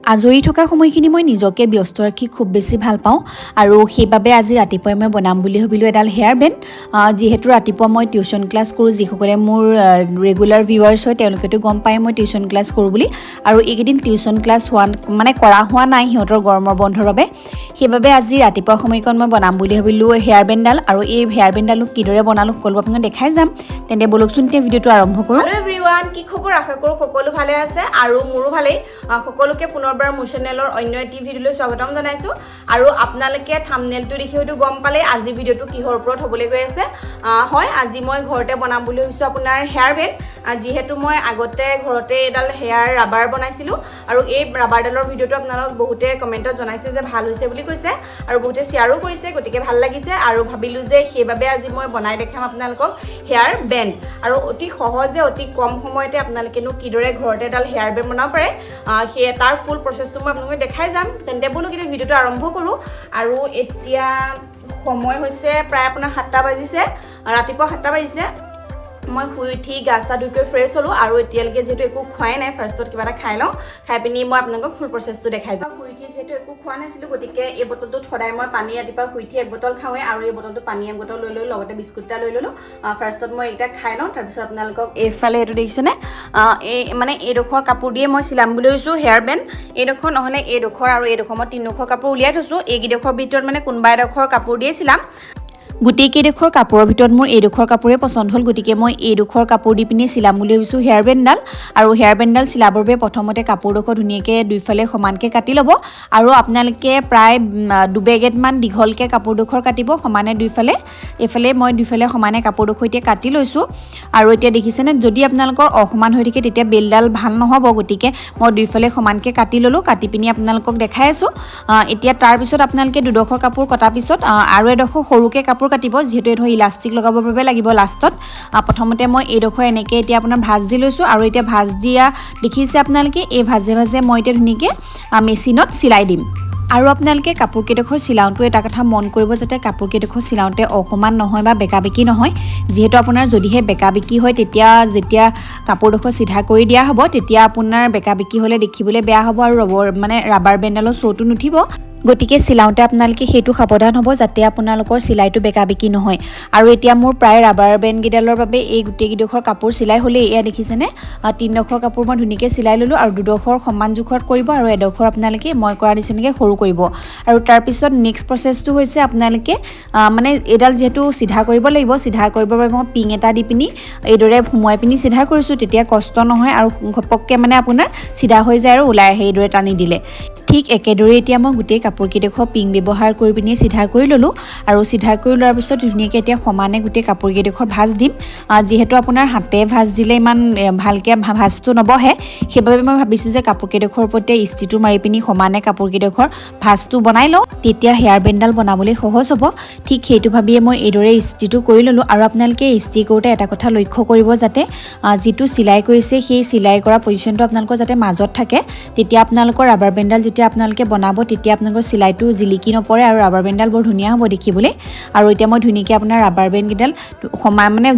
আজৰি থকা সময়খিনি মই নিজকে ব্যস্ত ৰাখি খুব বেছি ভাল পাওঁ আৰু সেইবাবে আজি ৰাতিপুৱাই মই বনাম বুলি ভাবিলোঁ এডাল হেয়াৰ বেণ্ড যিহেতু ৰাতিপুৱা মই টিউশ্যন ক্লাছ কৰোঁ যিসকলে মোৰ ৰেগুলাৰ ভিউৱাৰ্ছ হয় তেওঁলোকেতো গম পায় মই টিউশ্যন ক্লাছ কৰোঁ বুলি আৰু এইকেইদিন টিউশ্যন ক্লাছ কৰা হোৱা নাই সিহঁতৰ গৰমৰ বন্ধৰ বাবে সেইবাবে আজি ৰাতিপুৱা সময়কণ মই বনাম বুলি ভাবিলোঁ হেয়াৰ বেণ্ডডাল আৰু এই হেয়াৰ বেণ্ডডালো কিদৰে বনালোঁ সকলো আপোনাক দেখাই যাম তেন্তে বলকচোন এতিয়া ভিডিঅ'টো আৰম্ভ কৰোঁ। হেল্ল' এভৰিৱান, কি খবৰ? আশা কৰোঁ সকলো ভালে আছে আৰু মোৰো ভালেই। সকলোকে পুনৰবাৰ মোৰ চেনেলৰ অন্য এটি ভিডিঅ'লৈ স্বাগতম জনাইছোঁ আৰু আপোনালোকে থাম্বনেইলটো দেখি হয়তো গম পালে আজি ভিডিঅ'টো কিহৰ ওপৰত হ'বলৈ গৈ আছে। হয়, আজি মই ঘৰতে বনাম বুলি ভাবিছোঁ আপোনাৰ হেয়াৰ বেণ্ড। যিহেতু মই আগতে ঘৰতে এডাল হেয়াৰ ৰাবাৰ বনাইছিলোঁ আৰু এই ৰাবাৰডালৰ ভিডিঅ'টো আপোনালোক বহুতে কমেণ্টত জনাইছে যে ভাল হৈছে বুলি কৈছে আৰু বহুতে শ্বেয়াৰো কৰিছে, গতিকে ভাল লাগিছে আৰু ভাবিলোঁ যে সেইবাবে আজি মই বনাই দেখাম আপোনালোকক হেয়াৰ বেণ্ড আৰু অতি সহজে অতি কম সময়তে আপোনালোকেনো কিদৰে ঘৰতে এডাল হেয়াৰ বেণ্ড বনাব পাৰে সেয়ে তাৰ ফুল প্ৰচেছটো মই আপোনালোকক দেখাই যাম। তেন্তে বলক এতিয়া ভিডিঅ'টো আৰম্ভ কৰোঁ আৰু এতিয়া সময় হৈছে প্ৰায় আপোনাৰ 7টা বাজিছে, ৰাতিপুৱা 7টা বাজিছে। মই শুই উঠি গা চা ধুই কৰি ফ্ৰেছ হ'লোঁ আৰু এতিয়ালৈকে যিহেতু একো খোৱাই নাই, ফাৰ্ষ্টত কিবা এটা খাই লওঁ, খাই পিনি মই আপোনালোকক ফুল প্ৰচেছটো দেখাই যাম। শুই উঠি যিহেতু একো খোৱা নাছিলোঁ, গতিকে এই বটলটোত সদায় মই পানী ৰাতিপুৱা শুই উঠি 1 বটল খাওঁৱেই আৰু এই বটলটো পানী 1 বটল লৈ ল'লোঁ, লগতে বিস্কুট এটা লৈ ল'লোঁ। ফাৰ্ষ্টত মই এইকেইটা খাই লওঁ, তাৰপিছত আপোনালোকক এইফালে এইটো দেখিছেনে এইডোখৰ কাপোৰ দিয়ে মই চিলাম বুলি ভাবিছোঁ হেয়াৰ বেণ্ড। এইডোখৰ নহ'লে এইডোখৰ আৰু এইডোখৰ মই 3ডোখৰ কাপোৰ উলিয়াই থৈছোঁ। এইকেইডোখৰ ভিতৰত কোনোবা এডোখৰ কাপোৰ দিয়ে চিলাম। গোটেইকেইডোখৰ কাপোৰৰ ভিতৰত মোৰ এইডোখৰ কাপোৰে পচন্দ হ'ল, গতিকে মই এইডোখৰ কাপোৰ দি পিনি চিলাম বুলি ভাবিছোঁ হেয়াৰ বেণ্ডডাল। আৰু হেয়াৰ বেণ্ডডাল চিলাবৰ বাবে প্ৰথমতে কাপোৰডোখৰ ধুনীয়াকৈ দুইফালে সমানকৈ কাটি ল'ব আৰু আপোনালোকে প্ৰায় 2 বেগেটমান দীঘলকৈ কাপোৰডোখৰ কাটিব সমানে দুইফালে। এইফালে মই দুইফালে সমানে কাপোৰডোখৰ এতিয়া কাটি লৈছোঁ আৰু এতিয়া দেখিছেনে যদি আপোনালোকৰ অসমান হৈ থাকে তেতিয়া বেলডাল ভাল নহ'ব, গতিকে মই দুইফালে সমানকৈ কাটি ল'লোঁ। কাটি পিনি আপোনালোকক দেখাই আছোঁ। এতিয়া তাৰপিছত আপোনালোকে দুডোখৰ কাপোৰ কটাৰ পিছত আৰু এডোখৰ সৰুকৈ কাপোৰ কাটিব, যিহেতু এইডোখৰ ইলাষ্টিক লগাবৰ বাবে লাগিব লাষ্টত। প্ৰথমতে মই এইডোখৰ এনেকৈ এতিয়া আপোনাৰ ভাঁজ দি লৈছোঁ আৰু এতিয়া ভাঁজ দিয়া দেখিছে আপোনালোকে, এই ভাঁজে ভাঁজে মই এতিয়া ধুনীয়াকৈ মেচিনত চিলাই দিম। আৰু আপোনালোকে কাপোৰকেইডোখৰ চিলাওঁতে এটা কথা মন কৰিব যাতে কাপোৰকেইডোখৰ চিলাওঁতে অসমান নহয় বা বেকা বেকি নহয়। যিহেতু আপোনাৰ যদিহে বেকা বেকি হয় তেতিয়া যেতিয়া কাপোৰডোখৰ চিধা কৰি দিয়া হ'ব তেতিয়া আপোনাৰ বেকা বেকি হ'লে দেখিবলৈ বেয়া হ'ব আৰু ৰাবাৰ বেণ্ডডালৰ শ্ব'টো নুঠিব। গতিকে চিলাওঁতে আপোনালোকে সেইটো সাৱধান হ'ব যাতে আপোনালোকৰ চিলাইটো বেকা বেকি নহয়। আৰু এতিয়া মোৰ প্ৰায় ৰাবাৰ বেণ্ডকেইডালৰ বাবে এই গোটেইকেইডোখৰ কাপোৰ চিলাই হ'লেই। এয়া দেখিছেনে 3ডোখৰ কাপোৰ মই ধুনীয়াকৈ চিলাই ল'লোঁ আৰু 2ডোখৰ সমান জোখত কৰিব আৰু এডোখৰ আপোনালোকে মই কৰা নিচিনাকৈ সৰু কৰিব। আৰু তাৰপিছত নেক্সট প্ৰচেছটো হৈছে আপোনালোকে এইডাল যিহেতু চিধা কৰিব লাগিব, চিধা কৰিবৰ বাবে মই পিং এটা দি পিনি এইদৰে সোমোৱাই পিনি চিধা কৰিছোঁ, তেতিয়া কষ্ট নহয় আৰু ঘপককৈ আপোনাৰ চিধা হৈ যায় আৰু ওলাই আহে এইদৰে টানি দিলে। ঠিক একেদৰে এতিয়া মই গোটেই কাপোৰকেইডোখৰ পিং ব্যৱহাৰ কৰি পিনি চিধা কৰি ল'লোঁ আৰু চিধা কৰি লোৱাৰ পিছত ধুনীয়াকৈ এতিয়া সমানে গোটেই কাপোৰকেইডোখৰ ভাঁজ দিম। যিহেতু আপোনাৰ হাতে ভাঁজ দিলে ইমান ভালকৈ ভাঁজটো নবহে, সেইবাবে মই ভাবিছোঁ যে কাপোৰকেইডোখৰ ওপৰতে ইস্ত্ৰিটো মাৰি পিনি সমানে কাপোৰকেইডোখৰ ভাঁজটো বনাই লওঁ, তেতিয়া হেয়াৰ বেণ্ডডাল বনাবলৈ সহজ হ'ব। ঠিক সেইটো ভাবিয়ে মই এইদৰে ইস্ত্ৰিটো কৰি ল'লোঁ। আৰু আপোনালোকে ইস্ত্ৰি কৰোঁতে এটা কথা লক্ষ্য কৰিব যাতে যিটো চিলাই কৰিছে সেই চিলাই কৰা পজিশ্যনটো আপোনালোকৰ যাতে মাজত থাকে, তেতিয়া আপোনালোকৰ ৰাবাৰ বেণ্ডডাল যেতিয়া আপোনালোকে বনাব তেতিয়া আপোনালোকৰ চিলাইটো জিলিকি নপৰে আৰু ৰাবাৰ বেণ্ডডাল বৰ ধুনীয়া হ'ব দেখিবলৈ। আৰু এতিয়া মই ধুনীয়াকৈ আপোনাৰ ৰাবাৰ বেণ্ডকেইডাল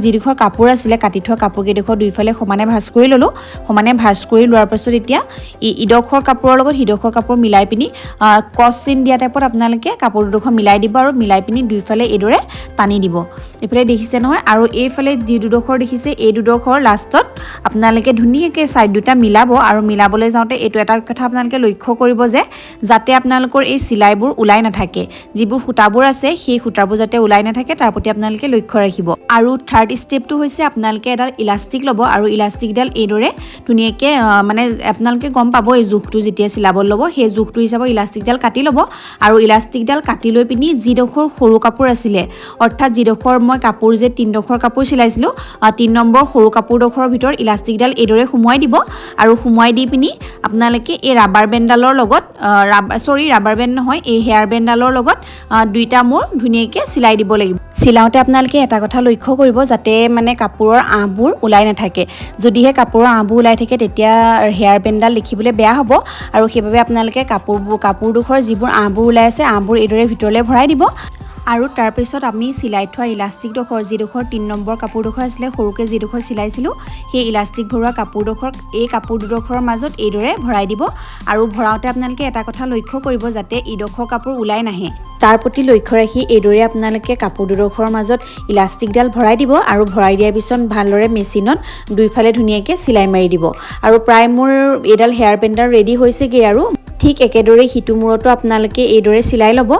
যিডোখৰ কাপোৰ আছিলে কাটি থোৱা কাপোৰকেইডোখৰ দুইফালে সমানে ভাঁজ কৰি ল'লোঁ। সমানে ভাঁজ কৰি লোৱাৰ পাছত এতিয়া ইডোখৰ কাপোৰৰ লগত সিডোখৰ কাপোৰ মিলাই পিনি ক্ৰছ চিন দিয়া টাইপত আপোনালোকে কাপোৰ দুডোখৰ মিলাই দিব আৰু মিলাই পিনি দুইফালে এইদৰে টানি দিব। এইফালে দেখিছে নহয়, আৰু এইফালে যি দুডোখৰ দেখিছে এই দুডোখৰ লাষ্টত আপোনালোকে ধুনীয়াকৈ ছাইড দুটা মিলাব আৰু মিলাবলৈ যাওঁতে এইটো এটা কথা আপোনালোকে লক্ষ্য কৰিব যে যাতে আপোনালোকৰ এই চিলাইবোৰ ওলাই নাথাকে, যিবোৰ সূতাবোৰ আছে সেই সূতাবোৰ যাতে ওলাই নাথাকে তাৰ প্ৰতি আপোনালোকে লক্ষ্য ৰাখিব। আৰু থাৰ্ড ষ্টেপটো হৈছে আপোনালোকে এডাল ইলাষ্টিক ল'ব আৰু ইলাষ্টিকডাল এইদৰে ধুনীয়াকৈ আপোনালোকে গম পাব এই জোখটো যেতিয়া চিলাব ল'ব সেই জোখটো হিচাপত ইলাষ্টিকডাল কাটি ল'ব। আৰু ইলাষ্টিকডাল কাটি লৈ পিনি যিডোখৰ সৰু কাপোৰ আছিলে, অৰ্থাৎ যিডোখৰ মই কাপোৰ যে 3ডোখৰ কাপোৰ চিলাইছিলোঁ 3 নম্বৰ সৰু কাপোৰডোখৰৰ ভিতৰত ইলাষ্টিকডাল এইদৰে সোমোৱাই দিব আৰু সোমোৱাই দি পিনি আপোনালোকে এই ৰাবাৰ বেণ্ডডালৰ লগত ৰাবাৰ বেণ্ড নহয়, এই হেয়াৰ বেণ্ডডালৰ লগত দুইটা মোৰ ধুনীয়াকৈ চিলাই দিব লাগিব। চিলাওঁতে আপোনালোকে এটা কথা লক্ষ্য কৰিব যাতে কাপোৰৰ আঁহবোৰ ওলাই নাথাকে। যদিহে কাপোৰৰ আঁহবোৰ ওলাই থাকে তেতিয়া হেয়াৰ বেণ্ডডাল দেখিবলৈ বেয়া হ'ব আৰু সেইবাবে আপোনালোকে কাপোৰডোখৰ যিবোৰ আঁহবোৰ ওলাই আছে আঁহবোৰ এইদৰে ভিতৰলৈ ভৰাই দিব। আৰু তাৰপিছত আমি চিলাই থোৱা ইলাষ্টিকডোখৰ যিডোখৰ 3 নম্বৰ কাপোৰডোখৰ আছিলে সৰুকৈ যিডোখৰ চিলাইছিলোঁ সেই ইলাষ্টিক ভৰোৱা কাপোৰডোখৰ এই কাপোৰ দুডোখৰৰ মাজত এইদৰে ভৰাই দিব আৰু ভৰাওঁতে আপোনালোকে এটা কথা লক্ষ্য কৰিব যাতে ইডোখৰ কাপোৰ ওলাই নাহে তাৰ প্ৰতি লক্ষ্য ৰাখি এইদৰে আপোনালোকে কাপোৰ দুডোখৰৰ মাজত ইলাষ্টিকডাল ভৰাই দিব আৰু ভৰাই দিয়াৰ পিছত ভালদৰে মেচিনত দুইফালে ধুনীয়াকৈ চিলাই মাৰি দিব আৰু প্ৰায় মোৰ এইডাল হেয়াৰ বেণ্ডাৰ ৰেডি হৈছেগৈ আৰু ঠিক একেদৰে সিটো মূৰতো আপোনালোকে এইদৰে চিলাই ল'ব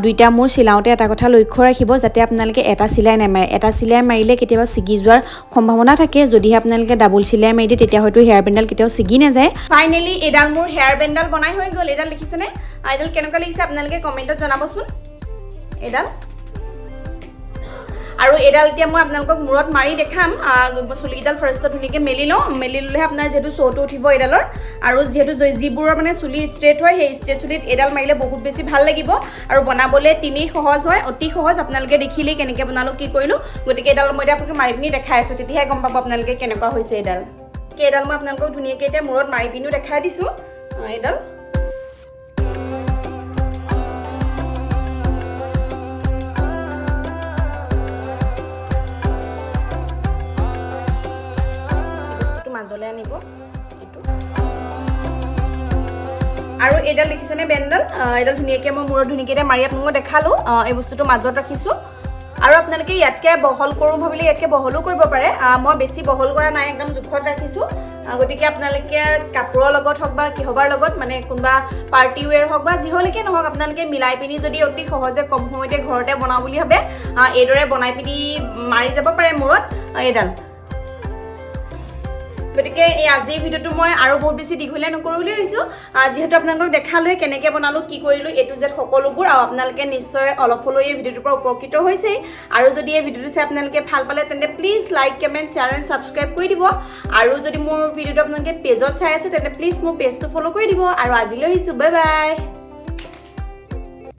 দুইটা মূৰ চিলাওঁতে এটা কথা লক্ষ্য ৰাখিব যাতে আপোনালোকে এটা চিলাই নামাৰে এটা চিলাই মাৰিলে কেতিয়াবা ছিগি যোৱাৰ সম্ভাৱনা থাকে যদিহে আপোনালোকে ডাবল চিলাই মাৰি দিয়ে তেতিয়া হয়তো হেয়াৰ বেণ্ডাল কেতিয়াও ছিগি নাযায় ফাইনেলি এডাল মোৰ হেয়াৰ বেণ্ডাল বনাই হৈ গ'ল এডাল দেখিছেনে এডাল কেনেকুৱা লাগিছে আপোনালোকে কমেণ্টত জনাবচোন এডাল আৰু এডাল এতিয়া মই আপোনালোকক মূৰত মাৰি দেখাম চুলিকেইডাল ফাৰ্ষ্টত ধুনীয়াকৈ মেলি ল'লেহে আপোনাৰ যিহেতু শ্ব'টো উঠিব এডালৰ আৰু যিহেতু যিবোৰৰ মানে চুলি ষ্ট্ৰেট হয় সেই ষ্ট্ৰেট চুলিত এডাল মাৰিলে বহুত বেছি ভাল লাগিব আৰু বনাবলৈ তিনি সহজ হয় অতি সহজ আপোনালোকে দেখিলেই কেনেকৈ বনালোঁ কি কৰিলোঁ গতিকে এডাল মই এতিয়া আপোনালোকে মাৰি পিনি দেখাই আছোঁ তেতিয়াহে গম পাব আপোনালোকে কেনেকুৱা হৈছে এডাল এডাল মই আপোনালোকক ধুনীয়াকৈ এতিয়া মূৰত মাৰি পিনিও দেখাই দিছোঁ এডাল মাজলৈ আনিব এইটো আৰু এডাল দেখিছেনে বেণ্ডাল এডাল ধুনীয়াকৈ মই মূৰত ধুনীয়াকৈ মাৰি আপোনালোকক দেখালোঁ এই বস্তুটো মাজত ৰাখিছোঁ আৰু আপোনালোকে ইয়াতকৈ বহল কৰোঁ ভাবিলে ইয়াতকৈ বহলো কৰিব পাৰে মই বেছি বহল কৰা নাই একদম জোখত ৰাখিছোঁ গতিকে আপোনালোকে কাপোৰৰ লগত হওক বা কিহবাৰ লগত মানে কোনোবা পাৰ্টি ৱেৰ হওক বা যিহলৈকে নহওক আপোনালোকে মিলাই পিনি যদি অতি সহজে কম সময়তে ঘৰতে বনাওঁ বুলি ভাবে এইদৰে বনাই পিনি মাৰি যাব পাৰে মূৰত এইডাল গতিকে এই আজিৰ ভিডিঅ'টো মই আৰু বহুত বেছি দীঘলীয়া নকৰোঁ বুলি ভাবিছোঁ যিহেতু আপোনালোকক দেখালোৱে কেনেকৈ বনালোঁ কি কৰিলোঁ A to Z সকলোবোৰ আৰু আপোনালোকে নিশ্চয় অলপ হ'লেও এই ভিডিঅ'টোৰ পৰা উপকৃত হৈছেই আৰু যদি এই ভিডিঅ'টো চাই আপোনালোকে ভাল পালে তেন্তে please like comment share and subscribe কৰি দিব আৰু যদি মোৰ ভিডিঅ'টো আপোনালোকে পেজত চাই আছে তেন্তে প্লিজ মোৰ পেজটো ফ'ল' কৰি দিব আৰু আজিলৈ আহিছোঁ বাই বাই